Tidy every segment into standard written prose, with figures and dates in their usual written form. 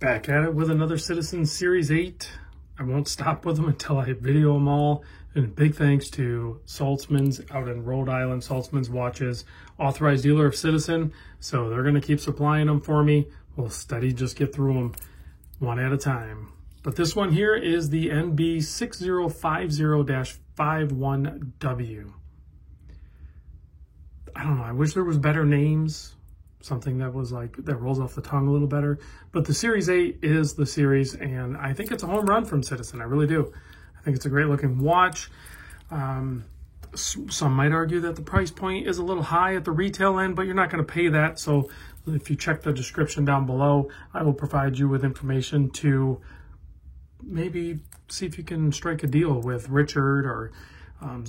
Back at it with another Citizen Series 8. I won't stop with them until I video them all. And big thanks to Saltzman's out in Rhode Island. Saltzman's Watches, authorized dealer of Citizen. So they're going to keep supplying them for me. We'll steady just get through them one at a time. But this one here is the NB6050-51W. I don't know. I wish there was better names. Something that was like, that rolls off the tongue a little better. But the Series 8 is the series, and I think it's a home run from Citizen. I really do. I think it's a great looking watch. Some might argue that the price point is a little high at the retail end, but you're not going to pay that. So if you check the description down below, I will provide you with information to maybe see if you can strike a deal with Richard, or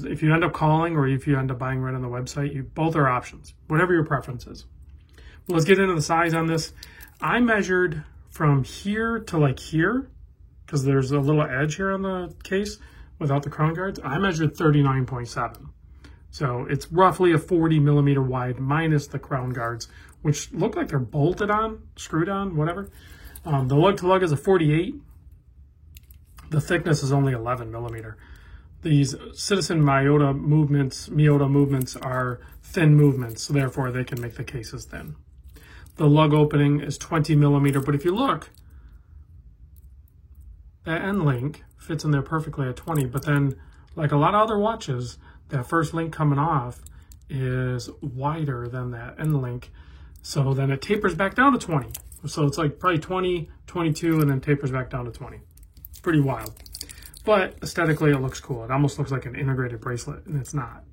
if you end up calling, or if you end up buying right on the website. Both are options, whatever your preference is. Let's get into the size on this. I measured from here to like here, because there's a little edge here on the case without the crown guards. I measured 39.7. So it's roughly a 40 millimeter wide minus the crown guards, which look like they're bolted on, screwed on, whatever. The lug to lug is a 48. The thickness is only 11 millimeter. These Citizen Miyota movements are thin movements, so therefore they can make the cases thin. The lug opening is 20 millimeter, but if you look, that end link fits in there perfectly at 20, but then, like a lot of other watches, that first link coming off is wider than that end link, so then it tapers back down to 20. So it's like probably 20, 22, and then tapers back down to 20. Pretty wild. But aesthetically, it looks cool. It almost looks like an integrated bracelet, and it's not.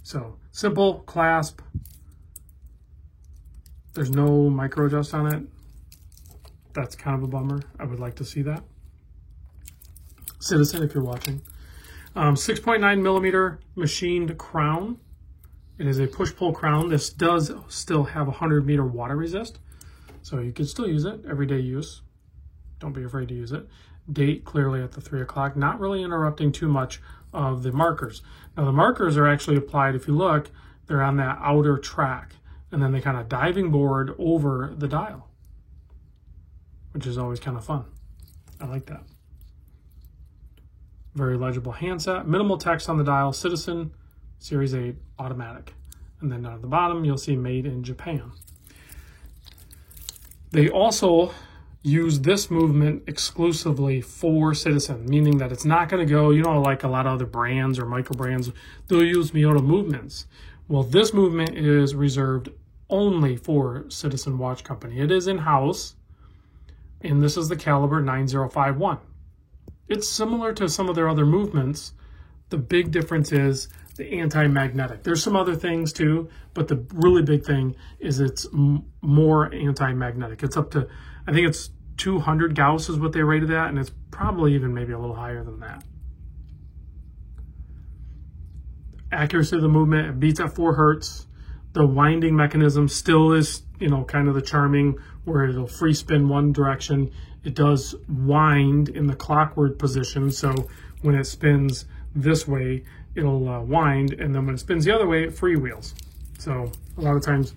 So, simple clasp. There's no micro adjust on it. That's kind of a bummer. I would like to see that. Citizen, if you're watching. 6.9 millimeter machined crown. It is a push-pull crown. This does still have 100 meter water resist, so you can still use it, everyday use. Don't be afraid to use it. Date clearly at the 3 o'clock, not really interrupting too much of the markers. Now the markers are actually applied, if you look, they're on that outer track, and then they kind of diving board over the dial, which is always kind of fun. I like that. Very legible handset, minimal text on the dial, Citizen Series 8 automatic. And then down at the bottom, you'll see made in Japan. They also use this movement exclusively for Citizen, meaning that it's not going to go, like a lot of other brands or micro brands, they'll use Miyota movements. Well, this movement is reserved only for Citizen Watch Company. It is in-house, and this is the caliber 9051. It's similar to some of their other movements. The big difference is the anti-magnetic. There's some other things too, but the really big thing is it's more anti-magnetic. It's up to, I think it's 200 Gauss is what they rated at, and it's probably even maybe a little higher than that. Accuracy of the movement, it beats at 4 Hertz. The winding mechanism still is, kind of the charming, where it'll free spin one direction. It does wind in the clockward position, so when it spins this way, it'll wind, and then when it spins the other way, it freewheels. So a lot of times,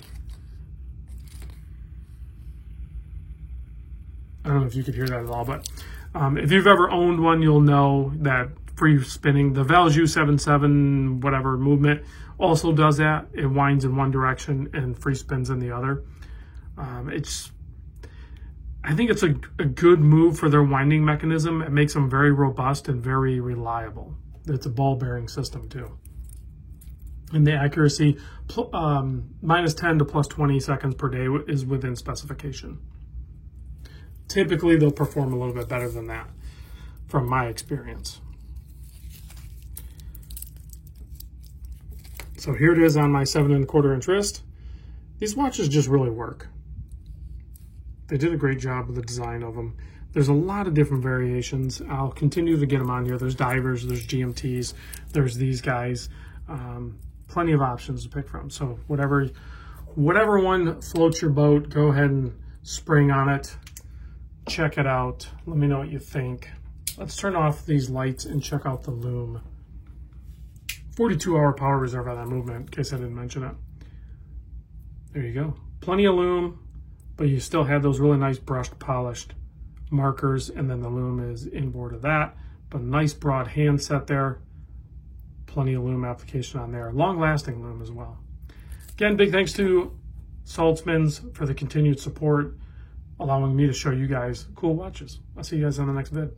I don't know if you could hear that at all, but if you've ever owned one, you'll know that free spinning, the Valjoux 77 whatever movement also does that. It winds in one direction and free spins in the other. I think it's a good move for their winding mechanism. It makes them very robust and very reliable. It's a ball bearing system too. And the accuracy, -10 to +20 seconds per day is within specification. Typically, they'll perform a little bit better than that, from my experience. So here it is on my 7 1/4 inch wrist. These watches just really work. They did a great job with the design of them. There's a lot of different variations. I'll continue to get them on here. There's divers, there's GMTs, there's these guys. Plenty of options to pick from. So whatever one floats your boat, go ahead and spring on it. Check it out. Let me know what you think. Let's turn off these lights and check out the lume. 42-hour power reserve on that movement, in case I didn't mention it. There you go. Plenty of lume, but you still have those really nice brushed, polished markers, and then the loom is inboard of that. But nice broad hand set there. Plenty of loom application on there. Long-lasting loom as well. Again, big thanks to Saltzman's for the continued support, allowing me to show you guys cool watches. I'll see you guys on the next vid.